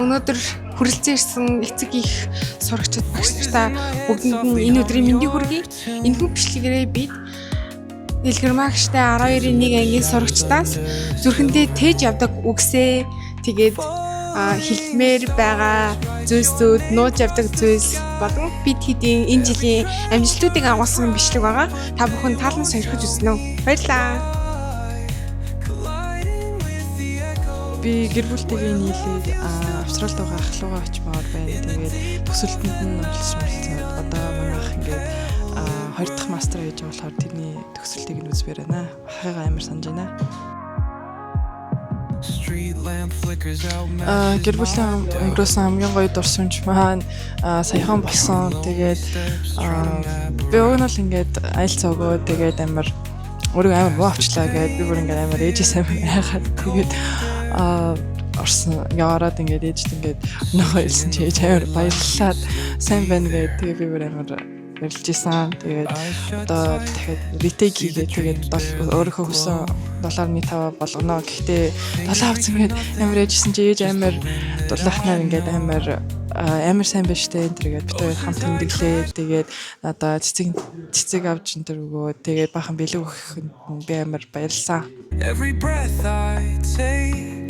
Өнөөдөр хүрэлцэн ирсэн эцэг их сурагчид багштай бүгдэнд нь энэ өдрийн мэндийг хүргэе. Энэхүү бичлэгээрээ бид Дэлгэрмаагштай 12-ийн 1 ангийн сурагчдаас зүрхэндээ тээж явдаг үгсээ тэгээд хэлмээр байгаа зүйлсүүд, нууж явдаг зүйлс болон бид хэдийн энэ жилийн амжилтуудыг агуулсан бичлэг байгаа. Та бүхэн таалан сонирхож үзнэ үү? Баярлалаа. Би гэр бүлтэйгээ нийлээд австралид байгаа ахлуугаа очимоор байна. Тэгээд төсөлтөнд нь оролцсон. Одоо манайх ингээд 2 дахь мастер хийж байгаа болохоор тэрний төсөлтийг нь үзмээр байна. Ахыгаа амар санаж байна. Гэр бүлийн өнгөрөөсөн хамгийн гоё дурсамж маань саяхан болсон. Тэгээд би уг нь л ингээд айлц өгөө тэгээд амар өөрийгөө амар муу авчлаа гэдэг би бүр ингээд амар ээжээс амар хайхаад тэгээд орсон яваад ингээд ээжт ингээд нөхөө хэлсэн чи ээж амар баярлалаа сайн байна гэдэг тэгээ би бүр амар баярлж исэн. Тэгээд одоо дахиад ретейк хийгээд тэгээд өөрийнхөө хүссэн 7.5 болгоно. Гэхдээ 7 авсан гээд амар ээжсэн чи ээж амар дулаахнаар ингээд амар сайн байж тээ энэ төргээд бид хоёр хамт тэмдэглээ. Тэгээд надаа цэцэг авч энэ төр өгөө. Тэгээд бахан бэлэг өгөх би амар баярлсан. Every breath I take